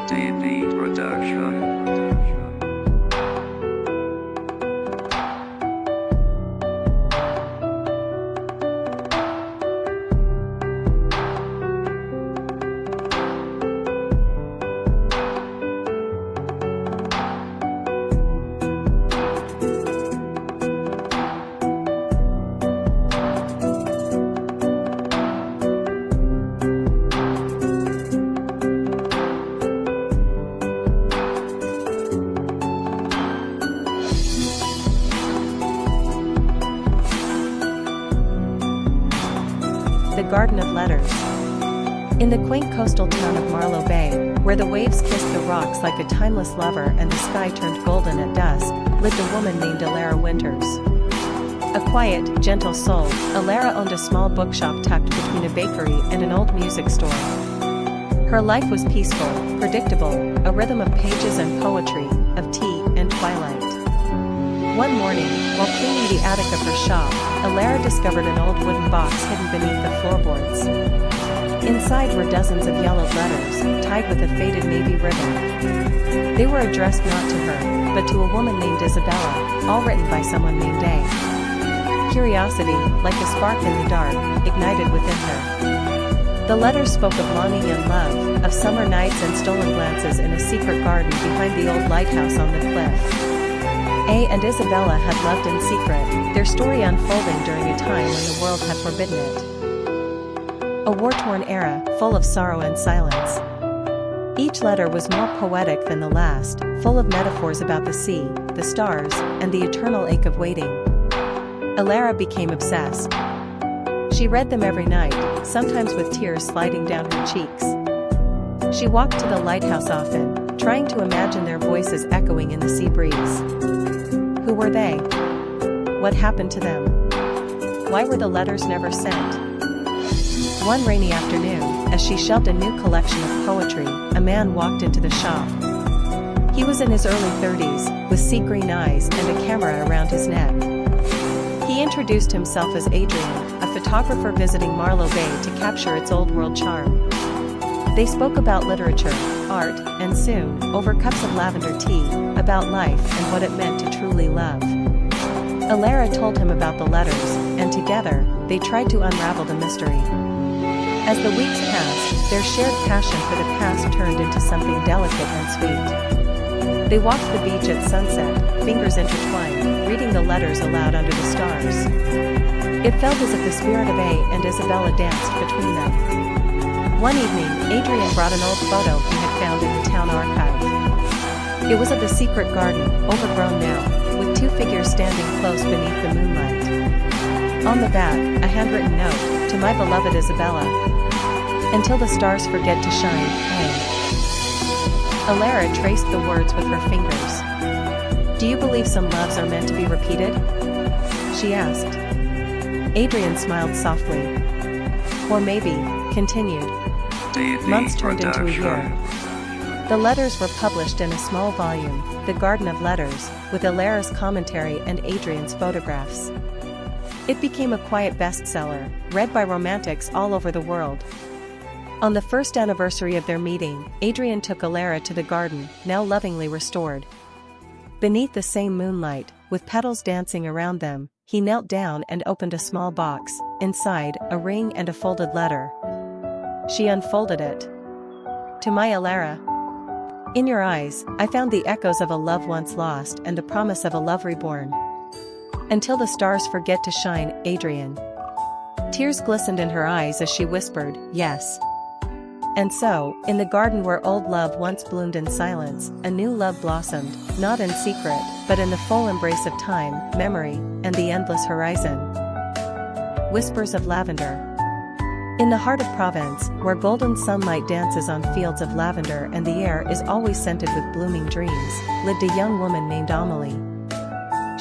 TV production. The Garden of Letters. In the quaint coastal town of Marlow Bay, where the waves kissed the rocks like a timeless lover and the sky turned golden at dusk, lived a woman named Alara Winters. A quiet, gentle soul, Alara owned a small bookshop tucked between a bakery and an old music store. Her life was peaceful, predictable, a rhythm of pages and poetry, of tea and twilight. One morning, while cleaning the attic of her shop, Alara discovered an old wooden box hidden beneath the floorboards. Inside were dozens of yellowed letters, tied with a faded navy ribbon. They were addressed not to her, but to a woman named Isabella, all written by someone named A. Curiosity, like a spark in the dark, ignited within her. The letters spoke of longing and love, of summer nights and stolen glances in a secret garden behind the old lighthouse on the cliff. A and Isabella had loved in secret, their story unfolding during a time when the world had forbidden it. A war-torn era, full of sorrow and silence. Each letter was more poetic than the last, full of metaphors about the sea, the stars, and the eternal ache of waiting. Alara became obsessed. She read them every night, sometimes with tears sliding down her cheeks. She walked to the lighthouse often, trying to imagine their voices echoing in the sea breeze. Who were they? What happened to them? Why were the letters never sent? One rainy afternoon, as she shelved a new collection of poetry, a man walked into the shop. He was in his early 30s, with sea-green eyes and a camera around his neck. He introduced himself as Adrian, a photographer visiting Marlow Bay to capture its old-world charm. They spoke about literature, art, and soon, over cups of lavender tea, about life and what it meant to truly love. Alara told him about the letters, and together, they tried to unravel the mystery. As the weeks passed, their shared passion for the past turned into something delicate and sweet. They walked the beach at sunset, fingers intertwined, reading the letters aloud under the stars. It felt as if the spirit of A and Isabella danced between them. One evening, Adrian brought an old photo he had found in the town archive. It was of the secret garden, overgrown now, with two figures standing close beneath the moonlight. On the back, a handwritten note, "To my beloved Isabella. Until the stars forget to shine, A." Alara traced the words with her fingers. "Do you believe some loves are meant to be repeated?" she asked. Adrian smiled softly. "Or maybe," continued. Months turned into a year. The letters were published in a small volume, The Garden of Letters, with Alara's commentary and Adrian's photographs. It became a quiet bestseller, read by romantics all over the world. On the first anniversary of their meeting, Adrian took Alara to the garden, now lovingly restored. Beneath the same moonlight, with petals dancing around them, he knelt down and opened a small box, inside, a ring and a folded letter. She unfolded it. "To my Alara. In your eyes, I found the echoes of a love once lost and the promise of a love reborn. Until the stars forget to shine, Adrian." Tears glistened in her eyes as she whispered, "Yes." And so, in the garden where old love once bloomed in silence, a new love blossomed, not in secret, but in the full embrace of time, memory, and the endless horizon. Whispers of lavender. In the heart of Provence, where golden sunlight dances on fields of lavender and the air is always scented with blooming dreams, lived a young woman named Amélie.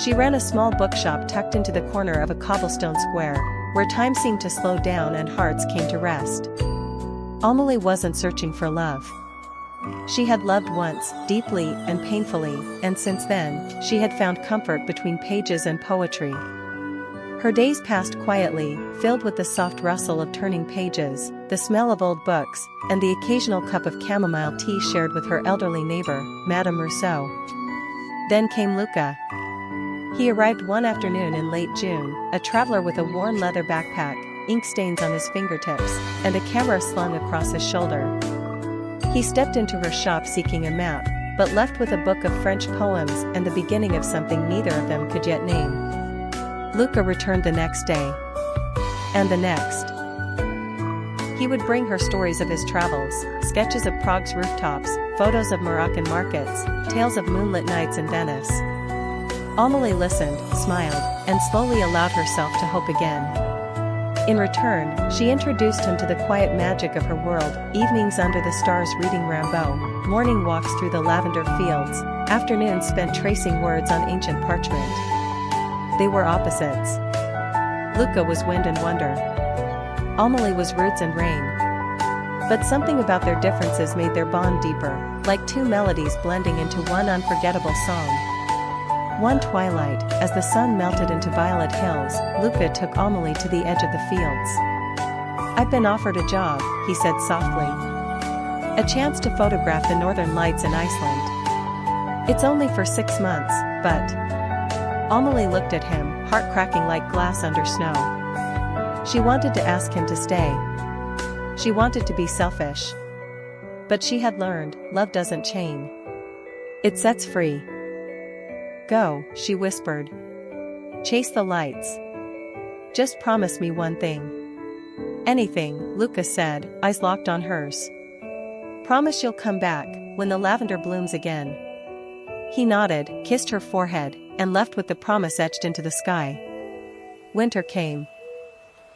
She ran a small bookshop tucked into the corner of a cobblestone square, where time seemed to slow down and hearts came to rest. Amélie wasn't searching for love. She had loved once, deeply and painfully, and since then, she had found comfort between pages and poetry. Her days passed quietly, filled with the soft rustle of turning pages, the smell of old books, and the occasional cup of chamomile tea shared with her elderly neighbor, Madame Rousseau. Then came Luca. He arrived one afternoon in late June, a traveler with a worn leather backpack, ink stains on his fingertips, and a camera slung across his shoulder. He stepped into her shop seeking a map, but left with a book of French poems and the beginning of something neither of them could yet name. Luca returned the next day. And the next. He would bring her stories of his travels, sketches of Prague's rooftops, photos of Moroccan markets, tales of moonlit nights in Venice. Amélie listened, smiled, and slowly allowed herself to hope again. In return, she introduced him to the quiet magic of her world, evenings under the stars reading Rimbaud, morning walks through the lavender fields, afternoons spent tracing words on ancient parchment. They were opposites. Luca was wind and wonder. Amélie was roots and rain. But something about their differences made their bond deeper, like two melodies blending into one unforgettable song. One twilight, as the sun melted into violet hills, Luca took Amélie to the edge of the fields. "I've been offered a job," he said softly. "A chance to photograph the northern lights in Iceland. It's only for 6 months, but..." Amélie looked at him, heart cracking like glass under snow. She wanted to ask him to stay. She wanted to be selfish. But she had learned, love doesn't chain. It sets free. "Go," she whispered. "Chase the lights. Just promise me one thing." "Anything," Luca said, eyes locked on hers. "Promise you'll come back, when the lavender blooms again." He nodded, kissed her forehead, and left with the promise etched into the sky. Winter came.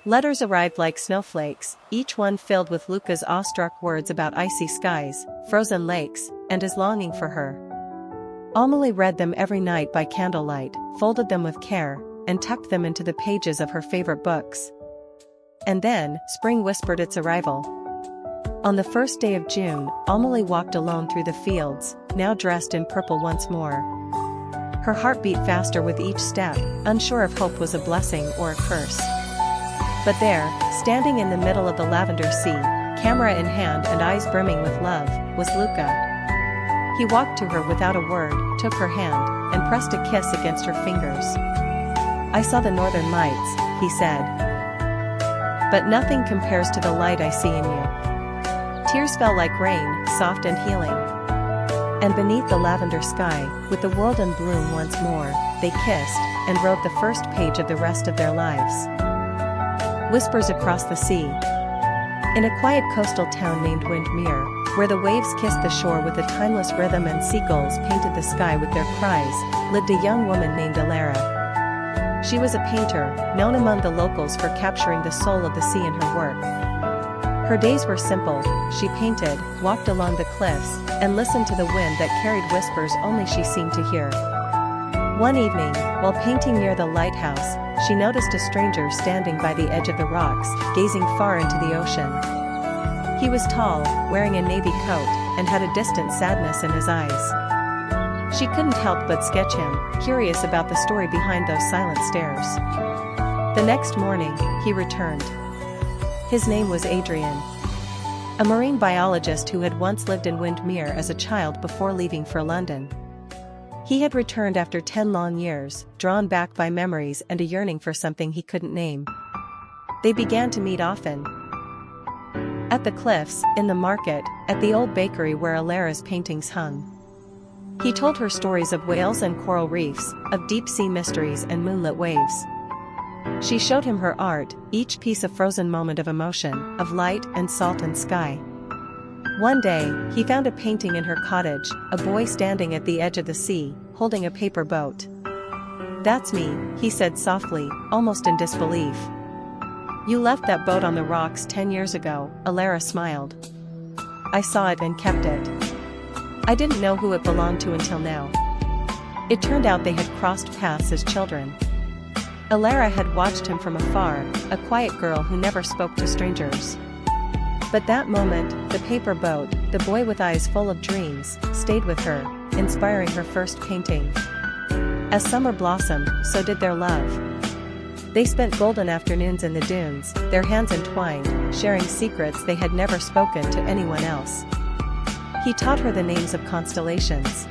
Letters arrived like snowflakes, each one filled with Luca's awestruck words about icy skies, frozen lakes, and his longing for her. Amélie read them every night by candlelight, folded them with care, and tucked them into the pages of her favorite books. And then, spring whispered its arrival. On the first day of June, Amélie walked alone through the fields, now dressed in purple once more. Her heart beat faster with each step, unsure if hope was a blessing or a curse. But there, standing in the middle of the lavender sea, camera in hand and eyes brimming with love, was Luca. He walked to her without a word, took her hand, and pressed a kiss against her fingers. "I saw the northern lights," he said. "But nothing compares to the light I see in you." Tears fell like rain, soft and healing. And beneath the lavender sky, with the world in bloom once more, they kissed, and wrote the first page of the rest of their lives. Whispers across the sea. In a quiet coastal town named Windmere, where the waves kissed the shore with a timeless rhythm and seagulls painted the sky with their cries, lived a young woman named Alara. She was a painter, known among the locals for capturing the soul of the sea in her work. Her days were simple. She painted, walked along the cliffs, and listened to the wind that carried whispers only she seemed to hear. One evening, while painting near the lighthouse, she noticed a stranger standing by the edge of the rocks, gazing far into the ocean. He was tall, wearing a navy coat, and had a distant sadness in his eyes. She couldn't help but sketch him, curious about the story behind those silent stares. The next morning, he returned. His name was Adrien. A marine biologist who had once lived in Windmere as a child before leaving for London. He had returned after 10 long years, drawn back by memories and a yearning for something he couldn't name. They began to meet often. At the cliffs, in the market, at the old bakery where Alara's paintings hung. He told her stories of whales and coral reefs, of deep-sea mysteries and moonlit waves. She showed him her art, each piece a frozen moment of emotion, of light and salt and sky. One day, he found a painting in her cottage, a boy standing at the edge of the sea, holding a paper boat. "That's me," he said softly, almost in disbelief. You left that boat on the rocks 10 years ago, Alara smiled. I saw it and kept it. I didn't know who it belonged to until now. It turned out they had crossed paths as children. Alara had watched him from afar, a quiet girl who never spoke to strangers. But that moment, the paper boat, the boy with eyes full of dreams, stayed with her, inspiring her first painting. As summer blossomed, so did their love. They spent golden afternoons in the dunes, their hands entwined, sharing secrets they had never spoken to anyone else. He taught her the names of constellations.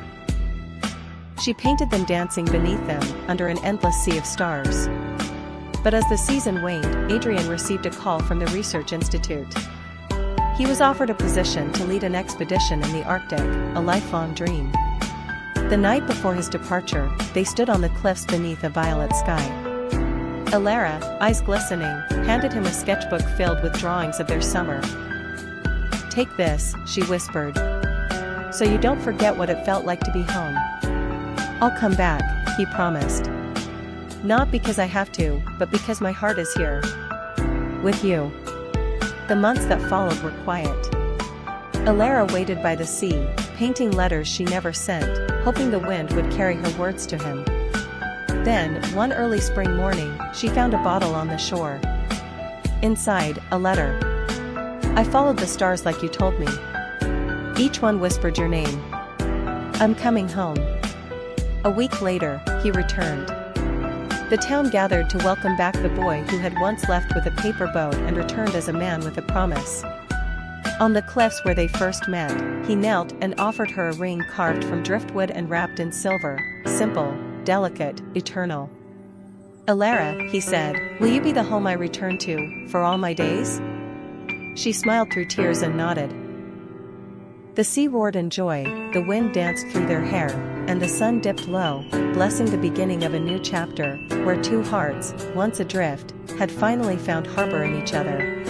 She painted them dancing beneath them, under an endless sea of stars. But as the season waned, Adrian received a call from the Research Institute. He was offered a position to lead an expedition in the Arctic, a lifelong dream. The night before his departure, they stood on the cliffs beneath a violet sky. Alara, eyes glistening, handed him a sketchbook filled with drawings of their summer. Take this, she whispered. So you don't forget what it felt like to be home. I'll come back, he promised. Not because I have to, but because my heart is here. With you. The months that followed were quiet. Alara waited by the sea, painting letters she never sent, hoping the wind would carry her words to him. Then, one early spring morning, she found a bottle on the shore. Inside, a letter. I followed the stars like you told me. Each one whispered your name. I'm coming home. A week later, he returned. The town gathered to welcome back the boy who had once left with a paper boat and returned as a man with a promise. On the cliffs where they first met, he knelt and offered her a ring carved from driftwood and wrapped in silver, simple, delicate, eternal. Alara, he said, will you be the home I return to, for all my days? She smiled through tears and nodded. The sea roared in joy, the wind danced through their hair, and the sun dipped low, blessing the beginning of a new chapter, where two hearts, once adrift, had finally found harbor in each other.